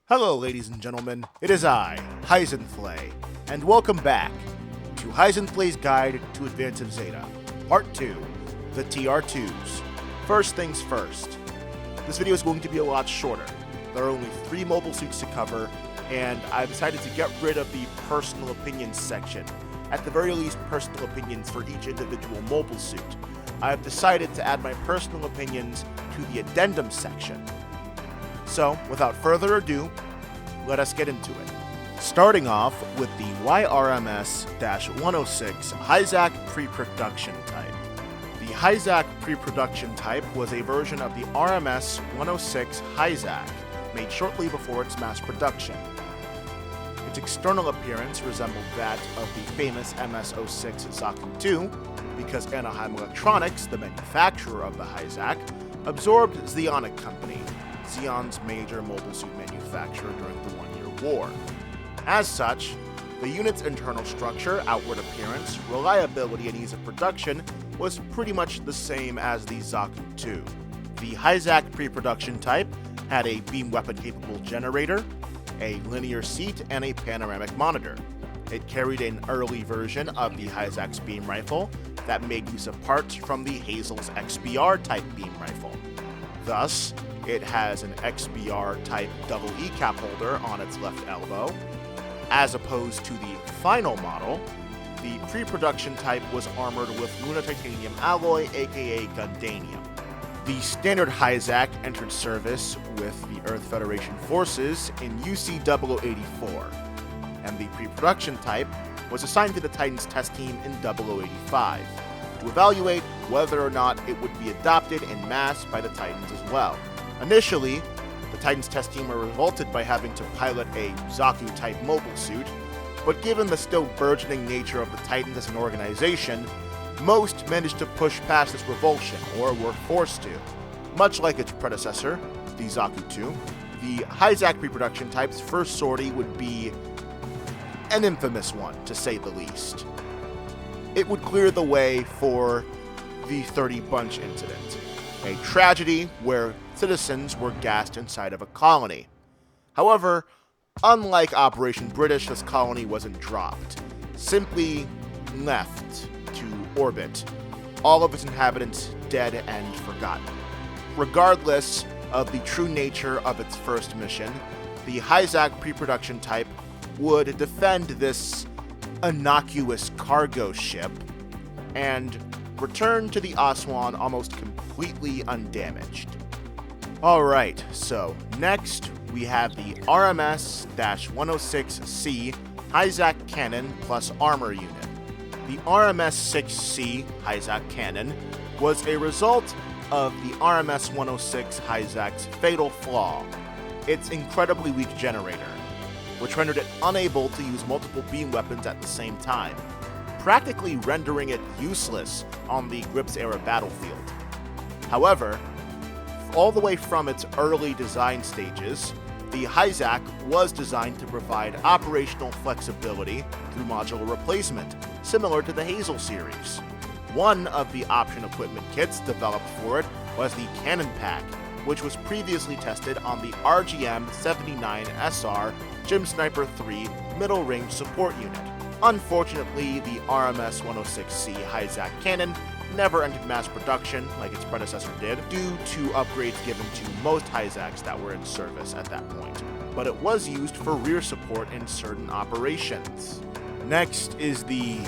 Hello, ladies and gentlemen, it is I, Hyzenthlay, and welcome back to Hyzenthlay's Guide to Advanced Zeta, Part 2, the TR-2s. First things first, this video is going to be a lot shorter. There are only 3 mobile suits to cover, and I've decided to get rid of the personal opinions section. At the very least, personal opinions for each individual mobile suit. I've decided to add my personal opinions to the addendum section. So, without further ado, let us get into it. Starting off with the YRMS-106 Hyzak pre-production type. The Hyzak pre-production type was a version of the RMS-106 Hyzak, made shortly before its mass production. Its external appearance resembled that of the famous MS-06 Zaku-2, because Anaheim Electronics, the manufacturer of the Hyzak, absorbed Zeonic Company, Zeon's major mobile suit manufacturer during the One-Year War. As such, the unit's internal structure, outward appearance, reliability, and ease of production was pretty much the same as the Zaku-2. The Hyzak pre-production type had a beam weapon-capable generator, a linear seat, and a panoramic monitor. It carried an early version of the Hyzak's beam rifle that made use of parts from the Hazel's XBR-type beam rifle. Thus, it has an XBR-type double E-cap holder on its left elbow. As opposed to the final model, the pre-production type was armored with Luna Titanium alloy, aka Gundanium. The standard Hyzak entered service with the Earth Federation forces in UC-0084, and the pre-production type was assigned to the Titan's test team in 0085 to evaluate whether or not it would be adopted en masse by the Titans as well. Initially, the Titans test team were revolted by having to pilot a Zaku-type mobile suit, but given the still burgeoning nature of the Titans as an organization, most managed to push past this revulsion, or were forced to. Much like its predecessor, the Zaku-2, the Hyzak pre-production type's first sortie would be an infamous one, to say the least. It would clear the way for the 30 Bunch incident, a tragedy where citizens were gassed inside of a colony. However, unlike Operation British, this colony wasn't dropped, simply left to orbit, all of its inhabitants dead and forgotten. Regardless of the true nature of its first mission, the Hyzak pre-production type would defend this innocuous cargo ship and return to the Aswan almost completely undamaged. Alright, so next we have the RMS-106C Hyzak Cannon plus Armor Unit. The RMS-6C Hyzak Cannon was a result of the RMS-106 Hyzak's fatal flaw, its incredibly weak generator, which rendered it unable to use multiple beam weapons at the same time, practically rendering it useless on the Grips-era battlefield. However, all the way from its early design stages, the Hyzak was designed to provide operational flexibility through modular replacement, similar to the Hazel series. One of the option equipment kits developed for it was the Cannon Pack, which was previously tested on the RGM-79SR Gym Sniper 3 Middle Range Support Unit. Unfortunately, the RMS-106C Hyzak Cannon never entered mass production like its predecessor did, due to upgrades given to most Hyzaks that were in service at that point, but it was used for rear support in certain operations. Next is the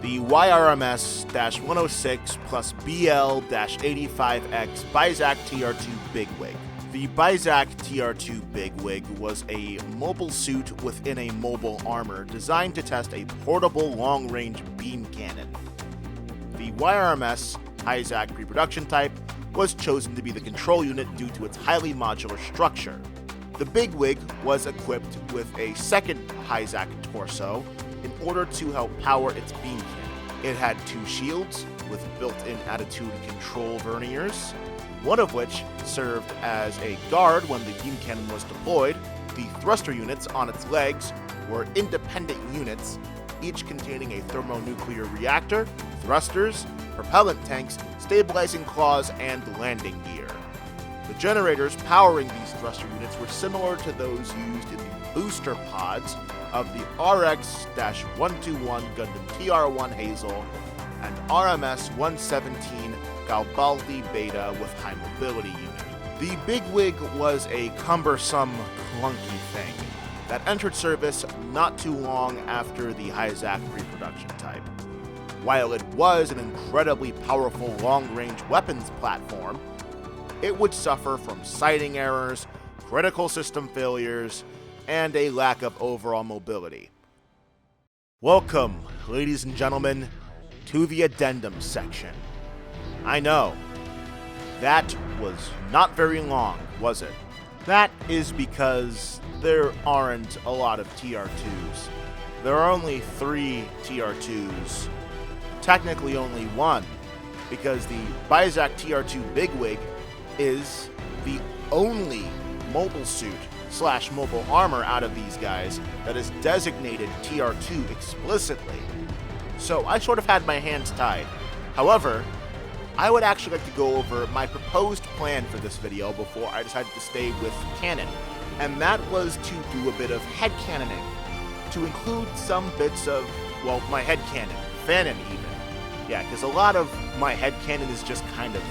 YRMS-106 plus BL-85X Byzak TR-2 Bigwig. The Byzak TR-2 Bigwig was a mobile suit within a mobile armor designed to test a portable long-range beam cannon. The YRMS Hyzak pre-production type was chosen to be the control unit due to its highly modular structure. The Bigwig was equipped with a second Hyzak torso in order to help power its beam cannon. It had 2 shields with built-in attitude control verniers, one of which served as a guard when the beam cannon was deployed. The thruster units on its legs were independent units, each containing a thermonuclear reactor, thrusters, propellant tanks, stabilizing claws, and landing gear. The generators powering these thruster units were similar to those used in the booster pods of the RX-121 Gundam TR-1 Hazel and RMS-117 Garibaldi Beta with high mobility unit. The Bigwig was a cumbersome, clunky thing that entered service not too long after the Hyzak pre-production type. While it was an incredibly powerful long-range weapons platform, it would suffer from sighting errors, critical system failures, and a lack of overall mobility. Welcome, ladies and gentlemen, to the addendum section. I know, that was not very long, was it? That is because there aren't a lot of TR-2s. There are only 3 TR-2s. Technically only 1, because the Byzak TR-2 Bigwig is the only mobile suit / mobile armor out of these guys that is designated TR-2 explicitly. So I sort of had my hands tied. However, I would actually like to go over my proposed plan for this video before I decided to stay with canon. And that was to do a bit of headcanoning, to include some bits of, well, my headcanon, fanon even. Yeah, because a lot of my headcanon is just kind of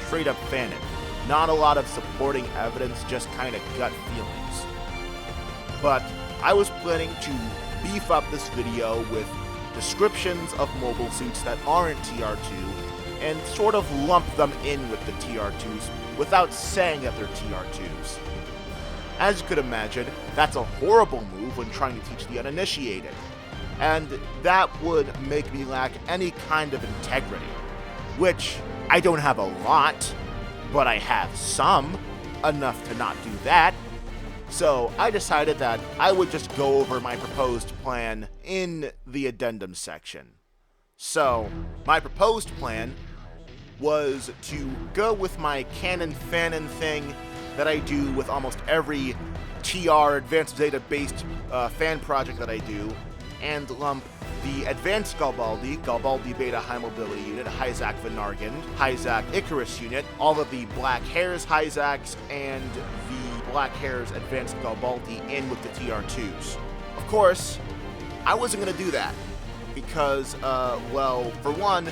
straight up fanon. Not a lot of supporting evidence, just kind of gut feelings. But I was planning to beef up this video with descriptions of mobile suits that aren't TR-2 and sort of lump them in with the TR-2s without saying that they're TR-2s. As you could imagine, that's a horrible move when trying to teach the uninitiated, and that would make me lack any kind of integrity, which I don't have a lot, but I have some, enough to not do that. So I decided that I would just go over my proposed plan in the addendum section. So my proposed plan was to go with my canon fanon thing that I do with almost every TR Advanced Zeta based fan project that I do, and lump the Advanced Garibaldi Beta High Mobility Unit, Hyzak Venargand, Hyzak Icarus Unit, all of the Black Hairs Hyzaks, and the Black Hairs Advanced Garibaldi in with the TR-2s. Of course, I wasn't going to do that, because, well, for one,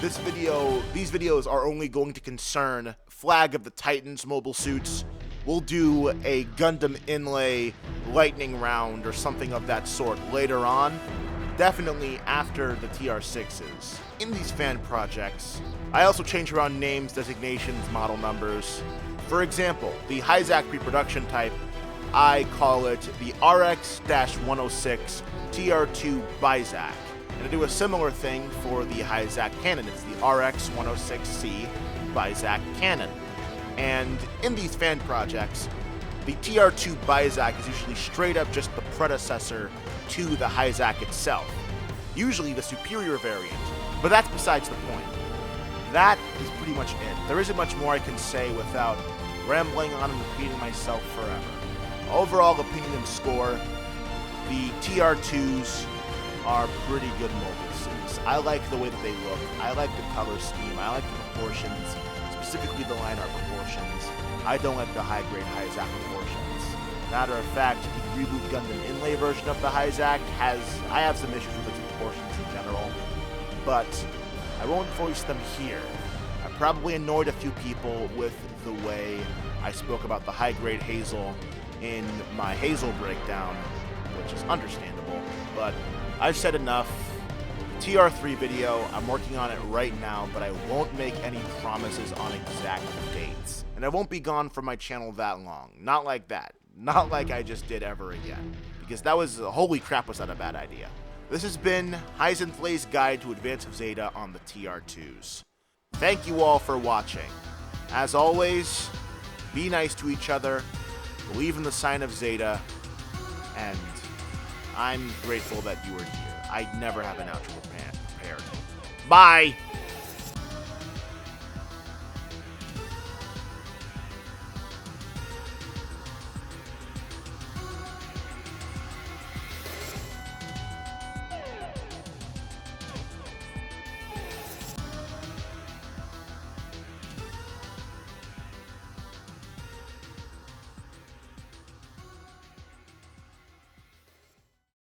these videos are only going to concern Flag of the Titans mobile suits. We'll do a Gundam inlay lightning round or something of that sort later on, definitely after the TR-6s. In these fan projects, I also change around names, designations, model numbers. For example, the Hyzak pre-production type, I call it the RX-106 TR-2 Byzak. And I do a similar thing for the Hyzak cannon. It's the RX-106C Byzak cannon. And in these fan projects, the TR-2 Byzak is usually straight up just the predecessor to the Hyzak itself, usually the superior variant, but that's besides the point. That is pretty much it. There isn't much more I can say without rambling on and repeating myself forever. Overall opinion and score, the TR-2s are pretty good mobile suits. I like the way that they look, I like the color scheme, I like the proportions, specifically the line art proportions. I don't like the high-grade Hyzak proportions. Matter of fact, the Reboot Gundam inlay version of the Hyzak I have some issues with its proportions in general, but I won't voice them here. I probably annoyed a few people with the way I spoke about the high-grade Hazel in my Hazel breakdown, which is understandable, but I've said enough. TR3 video, I'm working on it right now, but I won't make any promises on exact dates. And I won't be gone from my channel that long. Not like that. Not like I just did ever again. Because that was, holy crap, was that a bad idea. This has been Hyzenthley's Guide to Advance of Zeta on the TR-2s. Thank you all for watching. As always, be nice to each other, believe in the sign of Zeta, and I'm grateful that you were here. I never have an outro prepared. Bye!